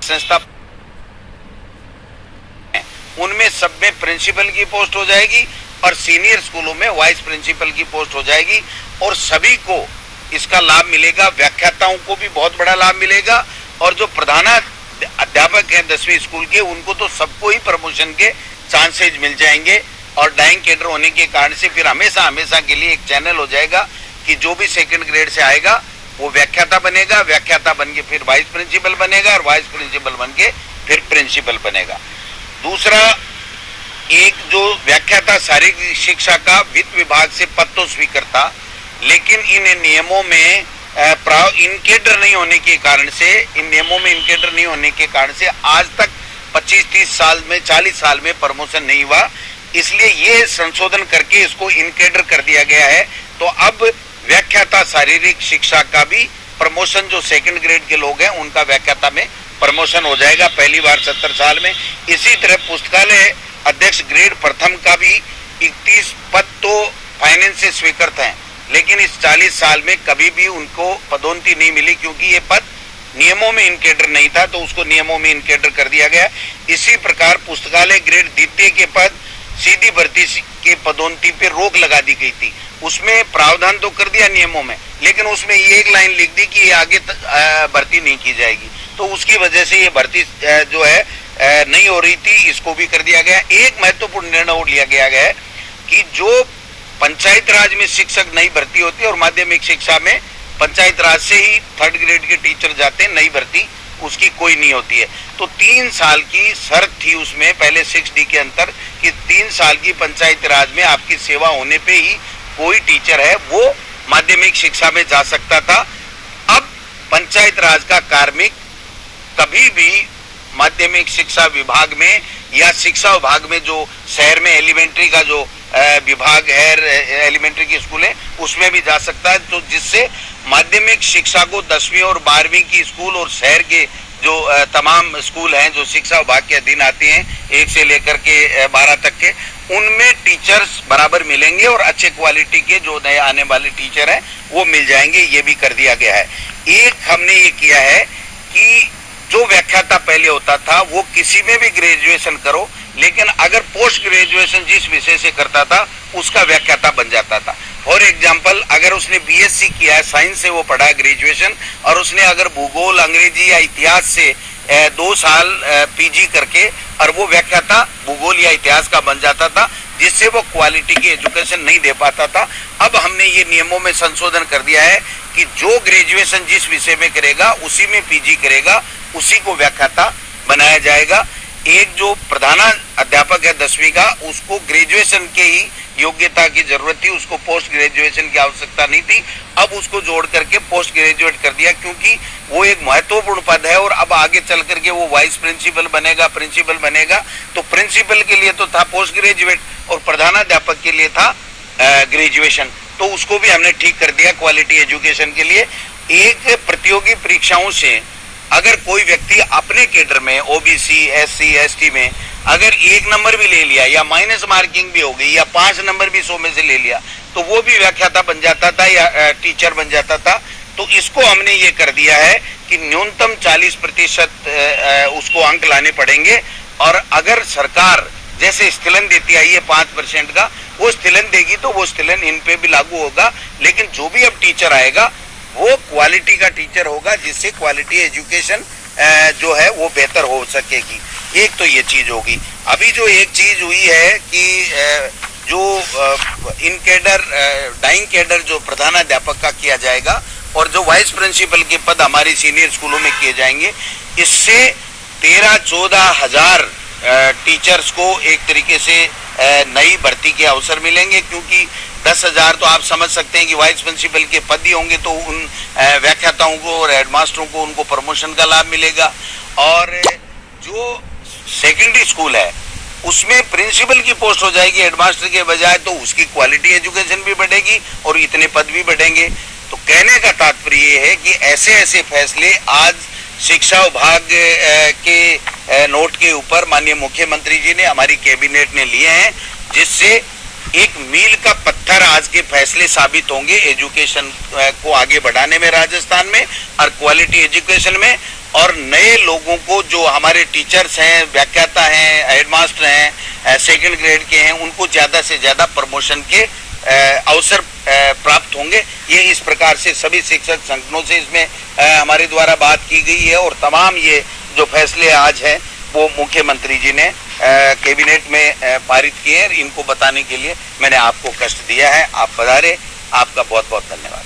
संस्था उनमें सब में प्रिंसिपल की पोस्ट हो जाएगी और सीनियर स्कूलों में वाइस प्रिंसिपल की पोस्ट हो जाएगी और सभी को इसका लाभ मिलेगा। व्याख्याताओं को भी बहुत बड़ा लाभ मिलेगा और जो प्रधानाध्यापक हैं 10वीं स्कूल के उनको तो सबको ही प्रमोशन के चांसेज मिल जाएंगे और डाइंग कैडर होने के कारण से फिर हमेशा हमेशा के लिए एक चैनल हो जाएगा कि जो भी सेकंड ग्रेड से आएगा वो व्याख्याता बनेगा, व्याख्याता बन के फिर वाइस प्रिंसिपल बनेगा और वाइस प्रिंसिपल बन के फिर प्रिंसिपल बनेगा। दूसरा, एक जो व्याख्याता शारीरिक शिक्षा का वित्त विभाग से पद तो स्वीकृता, लेकिन इन नियमों में इनकेडर नहीं होने के कारण से, इन नियमों में इनकेडर नहीं होने के कारण से आज तक 25-30 साल में 40 साल में प्रमोशन नहीं हुआ। इसलिए ये संशोधन करके इसको इनकेडर कर दिया गया है। तो अब व्याख्याता शारीरिक शिक्षा का भी प्रमोशन, जो सेकंड ग्रेड के लोग हैं उनका व्याख्याता में प्रमोशन हो जाएगा पहली बार 70 साल में। इसी तरह पुस्तकालय अध्यक्ष ग्रेड प्रथम का भी 31 पद तो फाइनेंस से स्वीकृत हैं, लेकिन इस 40 साल में कभी भी उनको पदोन्नति नहीं मिली क्योंकि ये पद नियमों में इनकेडर नहीं था, तो उसको नियमों में इनकेडर कर दिया गया। इसी प्रकार पुस्तकालय ग्रेड द्वितीय के पद सीधी भर्ती के पदोन्नति पे रोक लगा दी गई थी। उसमें प्रावधान तो कर दिया नियमों में, लेकिन उसमें ये एक लाइन लिख दी कि ये आगे भर्ती नहीं की जाएगी, तो उसकी वजह से ये भर्ती जो है नहीं हो रही थी, इसको भी कर दिया गया। एक महत्वपूर्ण निर्णय और लिया गया है कि जो पंचायत राज में शिक्षक नई भर्ती होती है और माध्यमिक शिक्षा में पंचायत राज से ही 3rd ग्रेड के टीचर जाते हैं, नई भर्ती उसकी कोई नहीं होती है। तो 3 साल की शर्त थी उसमें पहले 6D के अंतर कि 3 साल की पंचायत राज में आपकी सेवा होने पे ही कोई टीचर है वो माध्यमिक शिक्षा में जा सकता था। अब पंचायत राज का कार्मिक कभी भी माध्यमिक शिक्षा विभाग में या शिक्षा विभाग में जो शहर में एलिमेंट्री का जो विभाग है, एलिमेंट्री के स्कूल है, उसमें भी जा सकता है। तो जिससे माध्यमिक शिक्षा को 10वीं और 12वीं की स्कूल और शहर के जो तमाम स्कूल हैं जो शिक्षा विभाग के अधीन आते हैं 1 से लेकर के 12 तक के, उनमें टीचर्स बराबर मिलेंगे और अच्छे क्वालिटी के जो नए आने वाले टीचर हैं वो मिल जाएंगे। ये भी कर दिया गया है। एक हमने ये किया है कि जो व्याख्याता पहले होता था वो किसी में भी ग्रेजुएशन करो, लेकिन अगर पोस्ट ग्रेजुएशन जिस विषय से करता था उसका व्याख्याता बन जाता था। फॉर एग्जाम्पल, अगर उसने BSc किया है, साइंस से वो पढ़ा है ग्रेजुएशन, और उसने अगर भूगोल, अंग्रेजी या इतिहास से 2 साल PG करके और वो व्याख्याता भूगोल या इतिहास का बन जाता था, जिससे वो क्वालिटी की एजुकेशन नहीं दे पाता था। अब हमने ये नियमों में संशोधन कर दिया है कि जो ग्रेजुएशन जिस विषय में करेगा उसी में PG करेगा, उसी को व्याख्याता बनाया जाएगा। एक जो प्रधान अध्यापक है 10वीं का, उसको ग्रेजुएशन के ही योग्यता की जरूरत थी, उसको पोस्ट ग्रेजुएशन की आवश्यकता नहीं थी। अब उसको जोड़ करके पोस्ट ग्रेजुएट कर दिया क्योंकि वो एक महत्वपूर्ण पद है और अब आगे चल करके वो वाइस प्रिंसिपल बनेगा, प्रिंसिपल बनेगा। तो प्रिंसिपल के लिए तो था पोस्ट ग्रेजुएट और प्रधानाध्यापक के लिए था ग्रेजुएशन, तो उसको भी हमने ठीक कर दिया क्वालिटी एजुकेशन के लिए। एक प्रतियोगी परीक्षाओं से अगर कोई व्यक्ति अपने कैडर में OBC, SC, ST में अगर 1 नंबर भी ले लिया या माइनस मार्किंग भी हो गई या 5 नंबर भी 100 में से ले लिया तो वो भी व्याख्याता बन जाता था या टीचर बन जाता था। तो इसको हमने ये कर दिया है कि न्यूनतम 40% उसको अंक लाने पड़ेंगे, और अगर सरकार जैसे स्थिलन देती आई है 5% का, वो स्थिलन देगी तो वो स्थिलन इन पे भी लागू होगा। लेकिन जो भी अब टीचर आएगा वो क्वालिटी का टीचर होगा, जिससे क्वालिटी एजुकेशन जो है वो बेहतर हो सकेगी। एक तो ये चीज होगी। अभी जो एक चीज हुई है कि जो इन कैडर, डाइंग कैडर जो प्रधानाध्यापक का किया जाएगा और जो वाइस प्रिंसिपल के पद हमारी सीनियर स्कूलों में किए जाएंगे, इससे 13-14 हजार टीचर्स को एक तरीके से नई भर्ती के अवसर मिलेंगे, क्योंकि 10,000 तो आप समझ सकते हैं कि वाइस प्रिंसिपल के पद ही होंगे, तो उन व्याख्याताओं को और हेडमास्टरों को उनको प्रमोशन का लाभ मिलेगा। और जो सेकेंडरी स्कूल है उसमें प्रिंसिपल की पोस्ट हो जाएगी हेडमास्टर के बजाय, तो उसकी क्वालिटी एजुकेशन भी बढ़ेगी और इतने पद भी बढ़ेंगे। तो कहने का तात्पर्य ये है कि ऐसे ऐसे फैसले आज शिक्षा विभाग के नोट के ऊपर माननीय मुख्यमंत्री जी ने, हमारी कैबिनेट ने लिए हैं, जिससे एक मील का पत्थर आज के फैसले साबित होंगे एजुकेशन को आगे बढ़ाने में राजस्थान में और क्वालिटी एजुकेशन में। और नए लोगों को जो हमारे टीचर्स हैं, व्याख्याता हैं, हेडमास्टर हैं, सेकंड ग्रेड के हैं, उनको ज्यादा से ज्यादा प्रमोशन के अवसर प्राप्त होंगे। ये इस प्रकार से सभी शिक्षक संगठनों से इसमें हमारे द्वारा बात की गई है और तमाम ये जो फैसले आज हैं वो मुख्यमंत्री जी ने कैबिनेट में पारित किए। इनको बताने के लिए मैंने आपको कष्ट दिया है। आप पधारे, आपका बहुत बहुत धन्यवाद।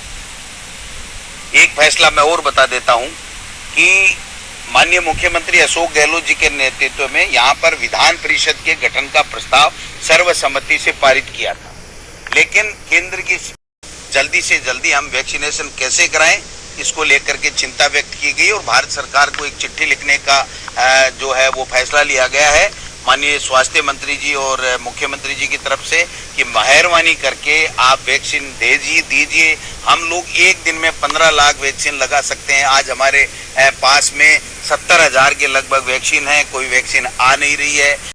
एक फैसला मैं और बता देता हूं कि माननीय मुख्यमंत्री अशोक गहलोत जी के नेतृत्व में यहाँ पर विधान परिषद के गठन का प्रस्ताव सर्वसम्मति से पारित किया था, लेकिन केंद्र की जल्दी से जल्दी हम वैक्सीनेशन कैसे कराएं इसको लेकर के चिंता व्यक्त की गई और भारत सरकार को एक चिट्ठी लिखने का जो है वो फैसला लिया गया है माननीय स्वास्थ्य मंत्री जी और मुख्यमंत्री जी की तरफ से कि मेहरबानी करके आप वैक्सीन दीजिए। हम लोग एक दिन में 15 लाख वैक्सीन लगा सकते हैं। आज हमारे पास में 70,000 के लगभग वैक्सीन है, कोई वैक्सीन आ नहीं रही है।